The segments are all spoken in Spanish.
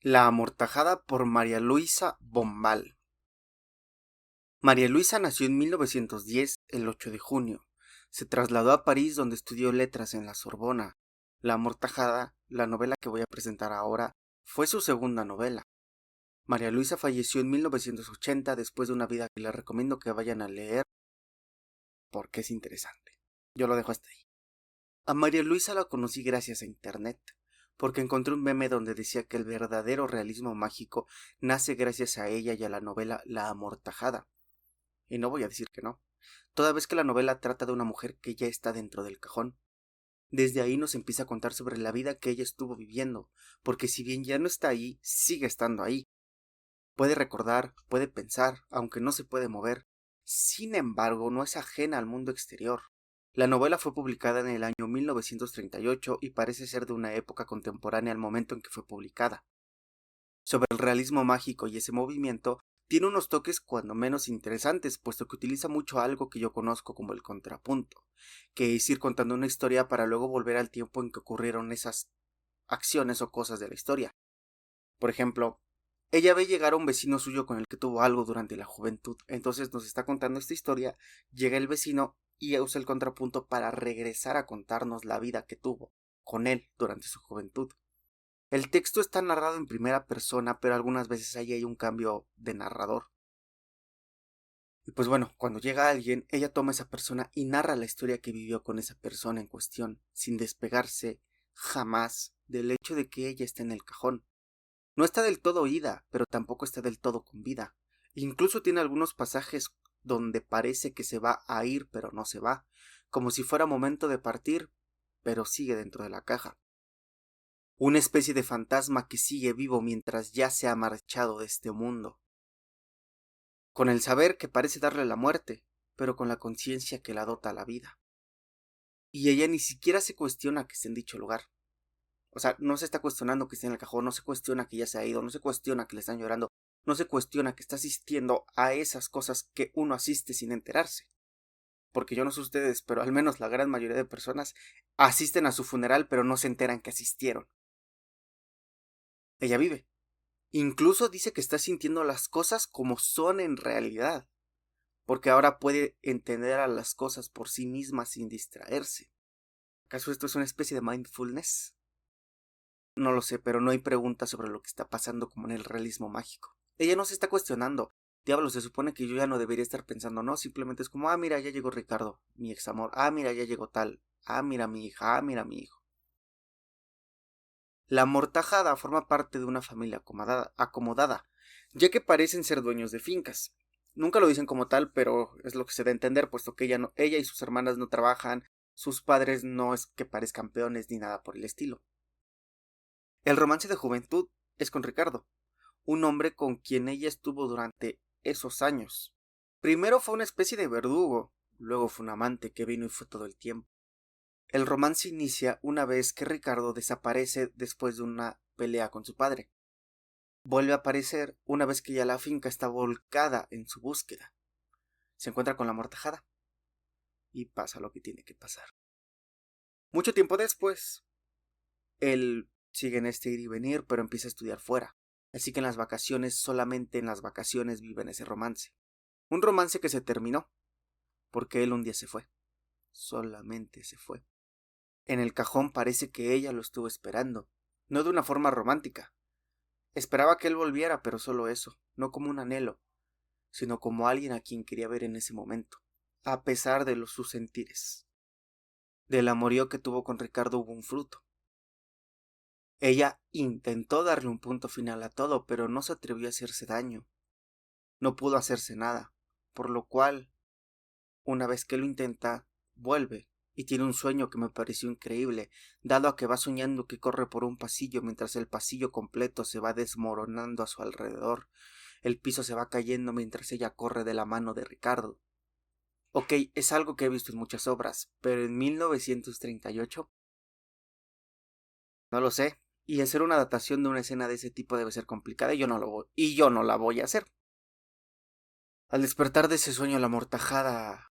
La amortajada por María Luisa Bombal. María Luisa nació en 1910, el 8 de junio. Se trasladó a París donde estudió letras en la Sorbona. La amortajada, la novela que voy a presentar ahora, fue su segunda novela. María Luisa falleció en 1980 después de una vida que les recomiendo que vayan a leer porque es interesante. Yo lo dejo hasta ahí. A María Luisa la conocí gracias a internet, porque encontré un meme donde decía que el verdadero realismo mágico nace gracias a ella y a la novela La Amortajada. Y no voy a decir que no, toda vez que la novela trata de una mujer que ya está dentro del cajón. Desde ahí nos empieza a contar sobre la vida que ella estuvo viviendo, porque si bien ya no está ahí, sigue estando ahí. Puede recordar, puede pensar, aunque no se puede mover. Sin embargo, no es ajena al mundo exterior. La novela fue publicada en el año 1938 y parece ser de una época contemporánea al momento en que fue publicada. Sobre el realismo mágico y ese movimiento, tiene unos toques cuando menos interesantes, puesto que utiliza mucho algo que yo conozco como el contrapunto, que es ir contando una historia para luego volver al tiempo en que ocurrieron esas acciones o cosas de la historia. Por ejemplo, ella ve llegar a un vecino suyo con el que tuvo algo durante la juventud, entonces nos está contando esta historia, llega el vecino y usa el contrapunto para regresar a contarnos la vida que tuvo con él durante su juventud. El texto está narrado en primera persona, pero algunas veces ahí hay un cambio de narrador. Y pues bueno, cuando llega alguien, ella toma a esa persona y narra la historia que vivió con esa persona en cuestión, sin despegarse jamás del hecho de que ella está en el cajón. No está del todo oída, pero tampoco está del todo con vida. Incluso tiene algunos pasajes donde parece que se va a ir, pero no se va, como si fuera momento de partir, pero sigue dentro de la caja. Una especie de fantasma que sigue vivo mientras ya se ha marchado de este mundo, con el saber que parece darle la muerte, pero con la conciencia que la dota la vida. Y ella ni siquiera se cuestiona que esté en dicho lugar. O sea, no se está cuestionando que esté en el cajón, no se cuestiona que ya se ha ido, no se cuestiona que le están llorando, no se cuestiona que está asistiendo a esas cosas que uno asiste sin enterarse. Porque yo no sé ustedes, pero al menos la gran mayoría de personas asisten a su funeral pero no se enteran que asistieron. Ella vive. Incluso dice que está sintiendo las cosas como son en realidad, porque ahora puede entender a las cosas por sí misma sin distraerse. ¿Acaso esto es una especie de mindfulness? No lo sé, pero no hay preguntas sobre lo que está pasando como en el realismo mágico. Ella no se está cuestionando. Diablo, se supone que yo ya no debería estar pensando, no, simplemente es como, mira, ya llegó Ricardo, mi ex amor, mira, ya llegó tal, mira mi hija, mira mi hijo. La amortajada forma parte de una familia acomodada, ya que parecen ser dueños de fincas. Nunca lo dicen como tal, pero es lo que se da a entender, puesto que ella y sus hermanas no trabajan, sus padres no es que parezcan peones ni nada por el estilo. El romance de juventud es con Ricardo, un hombre con quien ella estuvo durante esos años. Primero fue una especie de verdugo, luego fue un amante que vino y fue todo el tiempo. El romance inicia una vez que Ricardo desaparece después de una pelea con su padre. Vuelve a aparecer una vez que ya la finca está volcada en su búsqueda. Se encuentra con la amortajada y pasa lo que tiene que pasar. Mucho tiempo después, él sigue en este ir y venir, pero empieza a estudiar fuera. Así que en las vacaciones, solamente en las vacaciones viven ese romance. Un romance que se terminó, porque él un día se fue. Solamente se fue. En el cajón parece que ella lo estuvo esperando, no de una forma romántica. Esperaba que él volviera, pero solo eso, no como un anhelo, sino como alguien a quien quería ver en ese momento, a pesar de sus sentires. Del amorío que tuvo con Ricardo hubo un fruto. Ella intentó darle un punto final a todo, pero no se atrevió a hacerse daño. No pudo hacerse nada, por lo cual, una vez que lo intenta, vuelve y tiene un sueño que me pareció increíble, dado a que va soñando que corre por un pasillo mientras el pasillo completo se va desmoronando a su alrededor. El piso se va cayendo mientras ella corre de la mano de Ricardo. Ok, es algo que he visto en muchas obras, pero en 1938 no lo sé. Y hacer una adaptación de una escena de ese tipo debe ser complicada y yo no la voy a hacer. Al despertar de ese sueño, la amortajada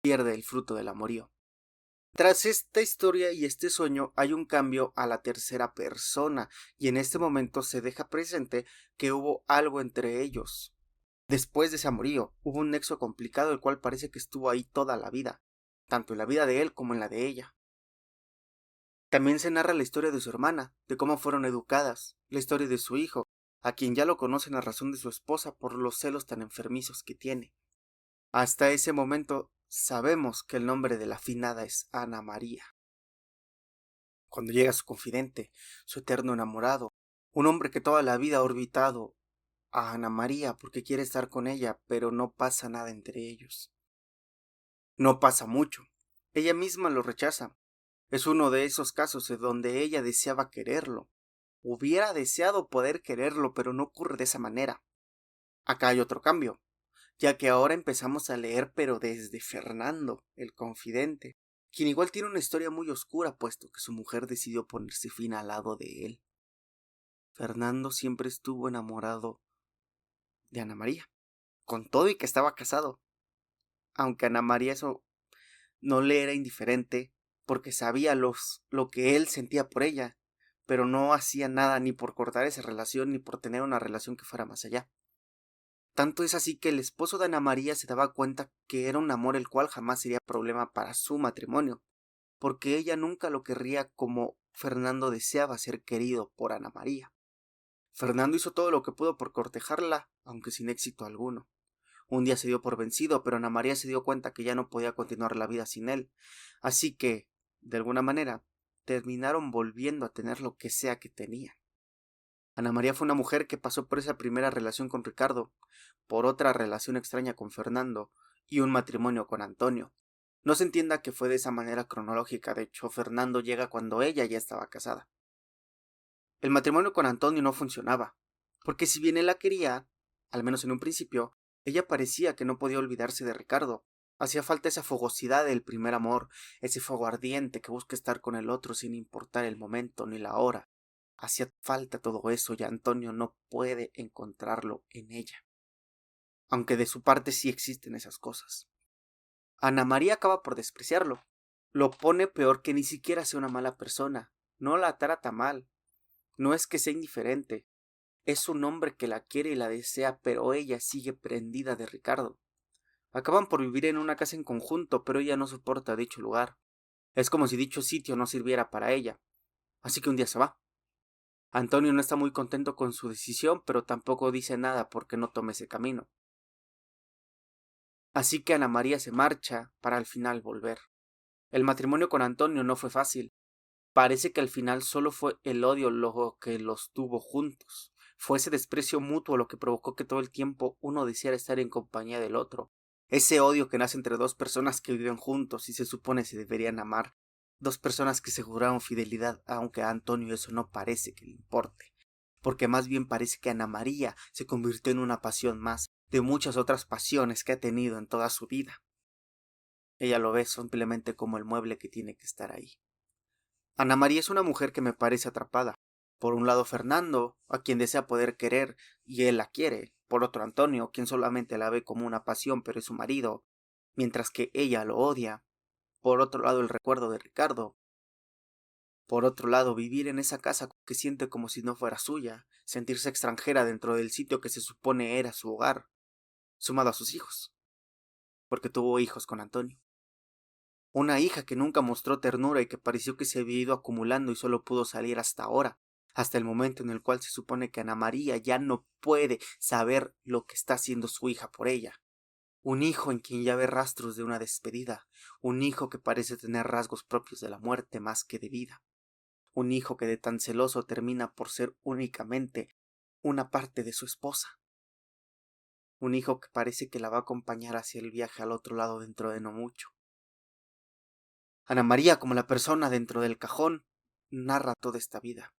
pierde el fruto del amorío. Tras esta historia y este sueño hay un cambio a la tercera persona y en este momento se deja presente que hubo algo entre ellos. Después de ese amorío hubo un nexo complicado el cual parece que estuvo ahí toda la vida, tanto en la vida de él como en la de ella. También se narra la historia de su hermana, de cómo fueron educadas, la historia de su hijo, a quien ya lo conocen a razón de su esposa por los celos tan enfermizos que tiene. Hasta ese momento sabemos que el nombre de la finada es Ana María. Cuando llega su confidente, su eterno enamorado, un hombre que toda la vida ha orbitado a Ana María porque quiere estar con ella, pero no pasa nada entre ellos. No pasa mucho. Ella misma lo rechaza. Es uno de esos casos en donde ella deseaba quererlo. Hubiera deseado poder quererlo, pero no ocurre de esa manera. Acá hay otro cambio, ya que ahora empezamos a leer pero desde Fernando, el confidente, quien igual tiene una historia muy oscura puesto que su mujer decidió ponerse fin al lado de él. Fernando siempre estuvo enamorado de Ana María, con todo y que estaba casado, aunque a Ana María eso no le era indiferente, porque sabía lo que él sentía por ella, pero no hacía nada ni por cortar esa relación ni por tener una relación que fuera más allá. Tanto es así que el esposo de Ana María se daba cuenta que era un amor el cual jamás sería problema para su matrimonio, porque ella nunca lo querría como Fernando deseaba ser querido por Ana María. Fernando hizo todo lo que pudo por cortejarla, aunque sin éxito alguno. Un día se dio por vencido, pero Ana María se dio cuenta que ya no podía continuar la vida sin él. Así que, de alguna manera, terminaron volviendo a tener lo que sea que tenía. Ana María fue una mujer que pasó por esa primera relación con Ricardo, por otra relación extraña con Fernando y un matrimonio con Antonio. No se entienda que fue de esa manera cronológica, de hecho Fernando llega cuando ella ya estaba casada. El matrimonio con Antonio no funcionaba, porque si bien él la quería, al menos en un principio, ella parecía que no podía olvidarse de Ricardo. Hacía falta esa fogosidad del primer amor, ese fuego ardiente que busca estar con el otro sin importar el momento ni la hora. Hacía falta todo eso y Antonio no puede encontrarlo en ella. Aunque de su parte sí existen esas cosas. Ana María acaba por despreciarlo. Lo pone peor que ni siquiera sea una mala persona. No la trata mal. No es que sea indiferente. Es un hombre que la quiere y la desea, pero ella sigue prendida de Ricardo. Acaban por vivir en una casa en conjunto, pero ella no soporta dicho lugar. Es como si dicho sitio no sirviera para ella. Así que un día se va. Antonio no está muy contento con su decisión, pero tampoco dice nada porque no tome ese camino. Así que Ana María se marcha para al final volver. El matrimonio con Antonio no fue fácil. Parece que al final solo fue el odio lo que los tuvo juntos. Fue ese desprecio mutuo lo que provocó que todo el tiempo uno deseara estar en compañía del otro. Ese odio que nace entre dos personas que viven juntos y se supone se deberían amar. Dos personas que se juraron fidelidad, aunque a Antonio eso no parece que le importe. Porque más bien parece que Ana María se convirtió en una pasión más de muchas otras pasiones que ha tenido en toda su vida. Ella lo ve simplemente como el mueble que tiene que estar ahí. Ana María es una mujer que me parece atrapada. Por un lado Fernando, a quien desea poder querer y él la quiere. Por otro Antonio, quien solamente la ve como una pasión pero es su marido, mientras que ella lo odia. Por otro lado el recuerdo de Ricardo. Por otro lado vivir en esa casa que siente como si no fuera suya, sentirse extranjera dentro del sitio que se supone era su hogar, sumado a sus hijos, porque tuvo hijos con Antonio. Una hija que nunca mostró ternura y que pareció que se había ido acumulando y solo pudo salir hasta ahora, hasta el momento en el cual se supone que Ana María ya no puede saber lo que está haciendo su hija por ella. Un hijo en quien ya ve rastros de una despedida, un hijo que parece tener rasgos propios de la muerte más que de vida, un hijo que de tan celoso termina por ser únicamente una parte de su esposa, un hijo que parece que la va a acompañar hacia el viaje al otro lado dentro de no mucho. Ana María, como la persona dentro del cajón, narra toda esta vida,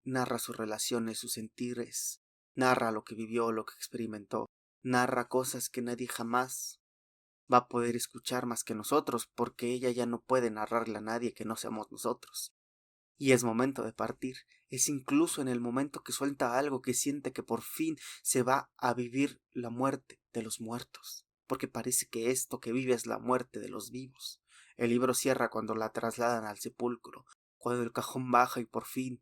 narra sus relaciones, sus sentires, narra lo que vivió, lo que experimentó, narra cosas que nadie jamás va a poder escuchar más que nosotros, porque ella ya no puede narrarle a nadie que no seamos nosotros. Y es momento de partir, es incluso en el momento que suelta algo que siente que por fin se va a vivir la muerte de los muertos, porque parece que esto que vive es la muerte de los vivos. El libro cierra cuando la trasladan al sepulcro, cuando el cajón baja y por fin,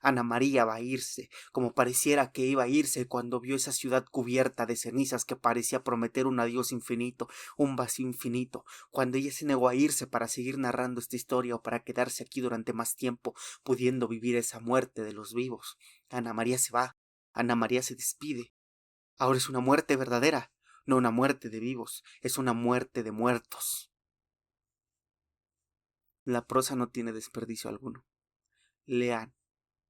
Ana María va a irse, como pareciera que iba a irse cuando vio esa ciudad cubierta de cenizas que parecía prometer un adiós infinito, un vacío infinito, cuando ella se negó a irse para seguir narrando esta historia o para quedarse aquí durante más tiempo, pudiendo vivir esa muerte de los vivos. Ana María se va, Ana María se despide. Ahora es una muerte verdadera, no una muerte de vivos, es una muerte de muertos. La prosa no tiene desperdicio alguno. Lean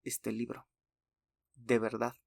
este libro, de verdad.